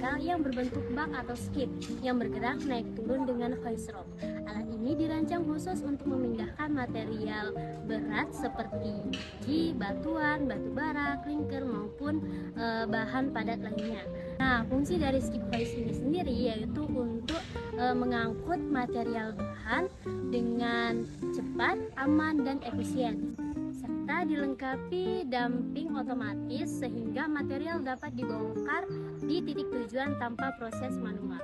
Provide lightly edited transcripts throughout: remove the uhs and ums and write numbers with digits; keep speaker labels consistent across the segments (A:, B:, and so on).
A: vertikal yang berbentuk bak atau skip yang bergerak naik turun dengan hoist rope. Alat ini dirancang khusus untuk memindahkan material berat seperti biji, batuan, batu bara, klinker maupun bahan padat lainnya. Nah, fungsi dari skip hoist ini sendiri yaitu untuk mengangkut material bahan dengan cepat, aman, dan efisien, serta dilengkapi dumping otomatis sehingga material dapat dibongkar di titik tujuan tanpa proses manual.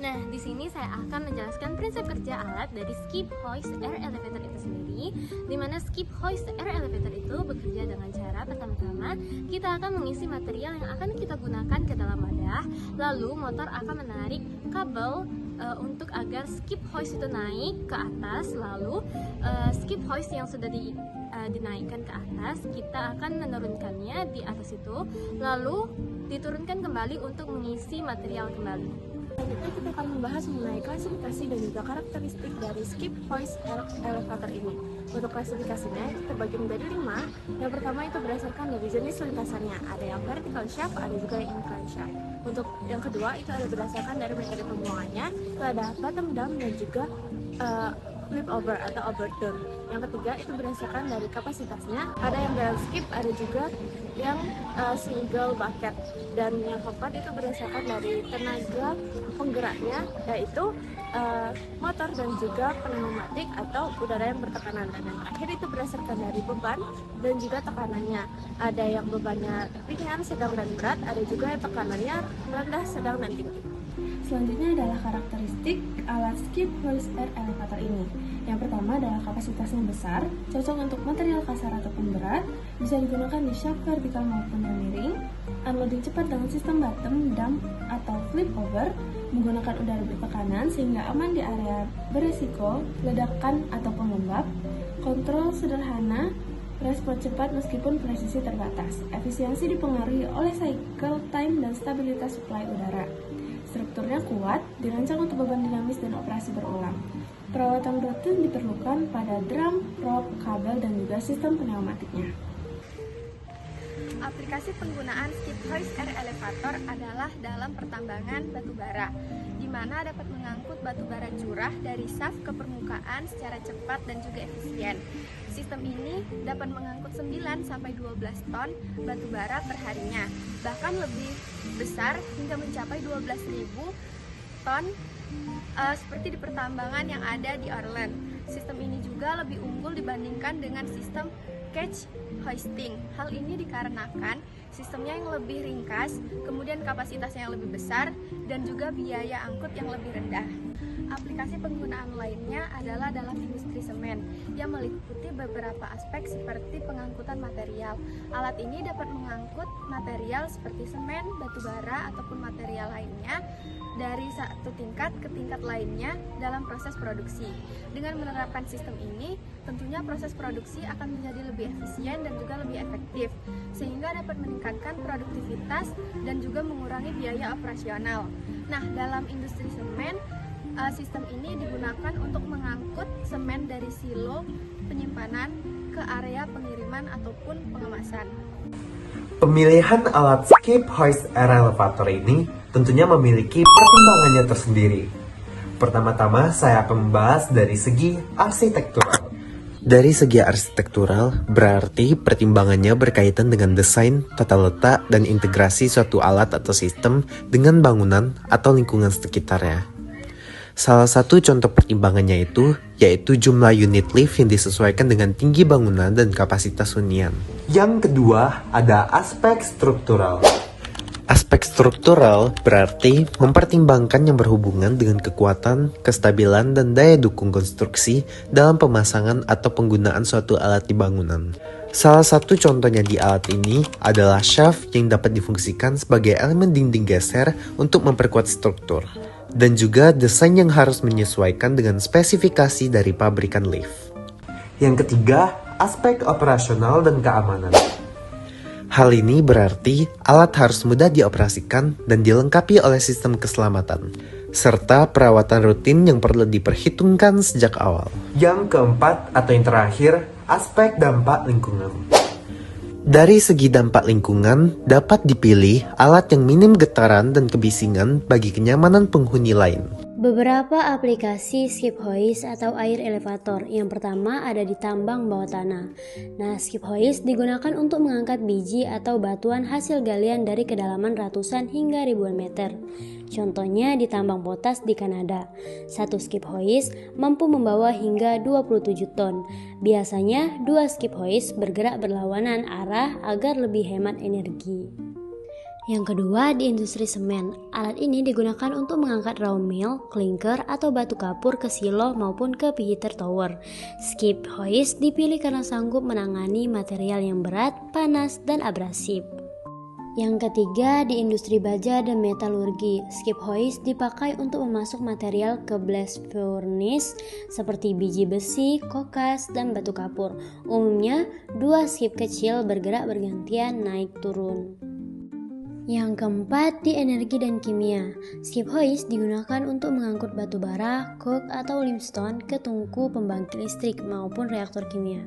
B: Nah, di sini saya akan menjelaskan prinsip kerja alat dari skip hoist air elevator itu sendiri, di mana skip hoist air elevator itu bekerja dengan cara pertama-tama kita akan mengisi material yang akan kita gunakan ke dalam wadah, lalu motor akan menarik kabel untuk agar skip hoist itu naik ke atas, lalu skip hoist yang sudah dinaikkan ke atas, kita akan menurunkannya di atas itu, lalu diturunkan kembali untuk mengisi material kembali.
C: Selanjutnya kita akan membahas mengenai klasifikasi dan juga karakteristik dari skip hoist elevator ini. Untuk klasifikasinya itu terbagi menjadi 5. Yang pertama itu berdasarkan dari jenis lintasannya, ada yang vertical shaft, ada juga yang incline shaft. Untuk yang kedua itu ada berdasarkan dari metode pembuangannya, itu ada bottom down dan juga flip over atau overturn. Yang ketiga itu berdasarkan dari kapasitasnya, ada yang barrel skip, ada juga yang single bucket. Dan yang keempat itu berdasarkan dari tenaga penggeraknya, yaitu motor dan juga pneumatik atau udara yang bertekanan. Dan yang terakhir itu berdasarkan dari beban dan juga tekanannya, ada yang bebannya ringan, sedang, dan berat, ada juga yang tekanannya rendah, sedang, dan tinggi.
D: Selanjutnya adalah karakteristik alat skip hoist air elevator ini. Yang pertama adalah kapasitasnya besar, cocok untuk material kasar ataupun berat, bisa digunakan di shaft vertikal maupun yang miring, unloading cepat dengan sistem bottom dump atau flip over, menggunakan udara bertekanan sehingga aman di area beresiko ledakan ataupun lembab, kontrol sederhana, respon cepat meskipun presisi terbatas, efisiensi dipengaruhi oleh cycle time dan stabilitas suplai udara. Strukturnya kuat, dirancang untuk beban dinamis dan operasi berulang. Perawatan rutin diperlukan pada drum, rope, kabel, dan juga sistem pneumatiknya.
E: Aplikasi penggunaan skip hoist air elevator adalah dalam pertambangan batu bara, di mana dapat mengangkut batu bara curah dari shaft ke permukaan secara cepat dan juga efisien. Sistem ini dapat mengangkut 9-12 ton batu bara perharinya, bahkan lebih besar hingga mencapai 12.000 ton seperti di pertambangan yang ada di Orlen. Sistem ini juga lebih unggul dibandingkan dengan sistem catch hoisting. Hal ini dikarenakan sistemnya yang lebih ringkas, kemudian kapasitasnya yang lebih besar, dan juga biaya angkut yang lebih rendah. Aplikasi penggunaan lainnya adalah dalam industri semen yang meliputi beberapa aspek seperti pengangkutan material. Alat ini dapat mengangkut material seperti semen, batu bara, ataupun material lainnya dari satu tingkat ke tingkat lainnya dalam proses produksi. Dengan menerapkan sistem ini, tentunya proses produksi akan menjadi lebih efisien dan juga lebih efektif, sehingga dapat meningkatkan produktivitas dan juga mengurangi biaya operasional. Nah, dalam industri semen, sistem ini digunakan untuk mengangkut semen dari silo penyimpanan ke area pengiriman ataupun pengemasan.
F: Pemilihan alat skip hoist air elevator ini tentunya memiliki pertimbangannya tersendiri. Pertama-tama saya akan membahas dari segi arsitektural. Dari segi arsitektural, berarti pertimbangannya berkaitan dengan desain, tata letak, dan integrasi suatu alat atau sistem dengan bangunan atau lingkungan sekitarnya. Salah satu contoh pertimbangannya itu, yaitu jumlah unit lift yang disesuaikan dengan tinggi bangunan dan kapasitas hunian. Yang kedua, ada aspek struktural. Aspek struktural berarti mempertimbangkan yang berhubungan dengan kekuatan, kestabilan, dan daya dukung konstruksi dalam pemasangan atau penggunaan suatu alat di bangunan. Salah satu contohnya di alat ini adalah shaft yang dapat difungsikan sebagai elemen dinding geser untuk memperkuat struktur. Dan juga desain yang harus menyesuaikan dengan spesifikasi dari pabrikan lift. Yang ketiga, aspek operasional dan keamanan. Hal ini berarti alat harus mudah dioperasikan dan dilengkapi oleh sistem keselamatan, serta perawatan rutin yang perlu diperhitungkan sejak awal. Yang keempat atau yang terakhir, aspek dampak lingkungan. Dari segi dampak lingkungan, dapat dipilih alat yang minim getaran dan kebisingan bagi kenyamanan penghuni lain.
A: Beberapa aplikasi skip hoist atau air elevator. Yang pertama ada di tambang bawah tanah. Nah, skip hoist digunakan untuk mengangkat biji atau batuan hasil galian dari kedalaman ratusan hingga ribuan meter. Contohnya di tambang potas di Kanada. Satu skip hoist mampu membawa hingga 27 ton. Biasanya 2 skip hoist bergerak berlawanan arah agar lebih hemat energi. Yang kedua, di industri semen. Alat ini digunakan untuk mengangkat raw mill, clinker, atau batu kapur ke silo maupun ke heater tower. Skip hoist dipilih karena sanggup menangani material yang berat, panas, dan abrasif. Yang ketiga, di industri baja dan metalurgi. Skip hoist dipakai untuk memasuk material ke blast furnace seperti biji besi, kokas, dan batu kapur. Umumnya, 2 skip kecil bergerak bergantian naik turun. Yang keempat, di energi dan kimia. Skip hoist digunakan untuk mengangkut batu bara, coke, atau limestone ke tungku pembangkit listrik maupun reaktor kimia.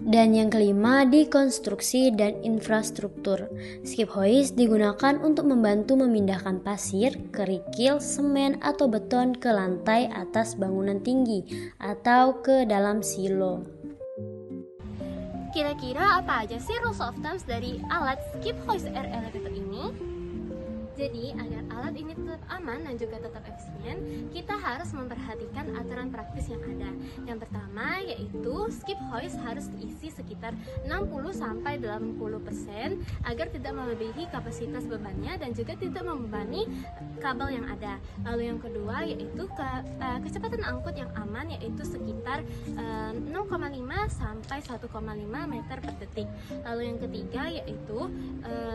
A: Dan yang kelima, di konstruksi dan infrastruktur. Skip hoist digunakan untuk membantu memindahkan pasir, kerikil, semen, atau beton ke lantai atas bangunan tinggi atau ke dalam silo.
B: Kira-kira apa aja sih rules of thumbs dari alat skip hoist air elevator ini? Jadi, agar alat ini tetap aman dan juga tetap efisien, kita harus memperhatikan aturan praktis yang ada. Yang pertama yaitu skip hoist harus diisi sekitar 60-80% agar tidak melebihi kapasitas bebannya dan juga tidak membebani kabel yang ada. Lalu yang kedua yaitu kecepatan angkut yang aman yaitu sekitar 0,5 sampai 1,5 meter per detik. Lalu yang ketiga yaitu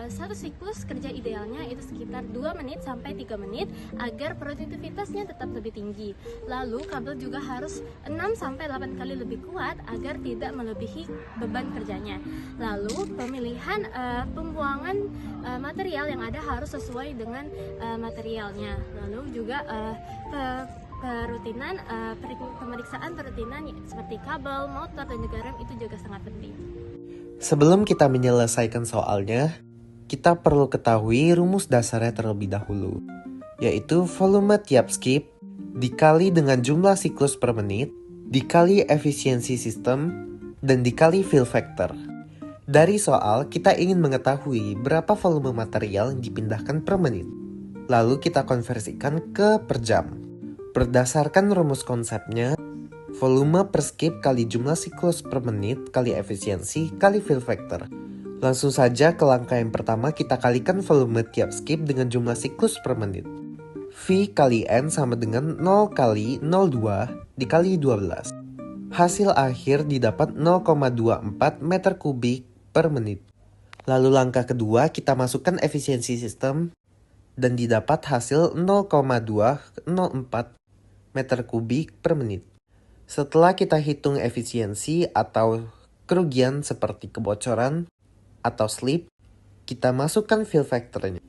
B: satu siklus kerja idealnya itu sekitar 2 menit sampai 3 menit agar produktivitasnya tetap lebih tinggi. Lalu kabel juga harus 6 sampai 8 kali lebih kuat agar tidak melebihi beban kerjanya. Lalu pemilihan pembuangan material yang ada harus sesuai dengan materialnya. Lalu juga pemeriksaan perutinan seperti kabel, motor, dan juga rem itu juga sangat penting.
F: Sebelum kita menyelesaikan soalnya, kita perlu ketahui rumus dasarnya terlebih dahulu, yaitu volume tiap skip dikali dengan jumlah siklus per menit, dikali efisiensi sistem, dan dikali fill factor. Dari soal, kita ingin mengetahui berapa volume material yang dipindahkan per menit. Lalu kita konversikan ke per jam. Berdasarkan rumus konsepnya, volume per skip kali jumlah siklus per menit kali efisiensi kali fill factor. Langsung saja ke langkah yang pertama, kita kalikan volume tiap skip dengan jumlah siklus per menit. V kali N sama dengan 0 kali 0,2 dikali 12. Hasil akhir didapat 0,24 meter kubik per menit. Lalu langkah kedua, kita masukkan efisiensi sistem dan didapat hasil 0,204 meter kubik per menit. Setelah kita hitung efisiensi atau kerugian seperti kebocoran atau slip, kita masukkan fill factornya.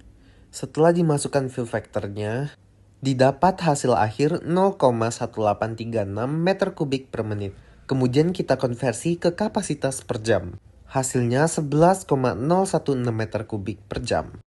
F: Setelah dimasukkan fill factornya, didapat hasil akhir 0,1836 meter kubik per menit. Kemudian kita konversi ke kapasitas per jam. Hasilnya 11,016 meter kubik per jam.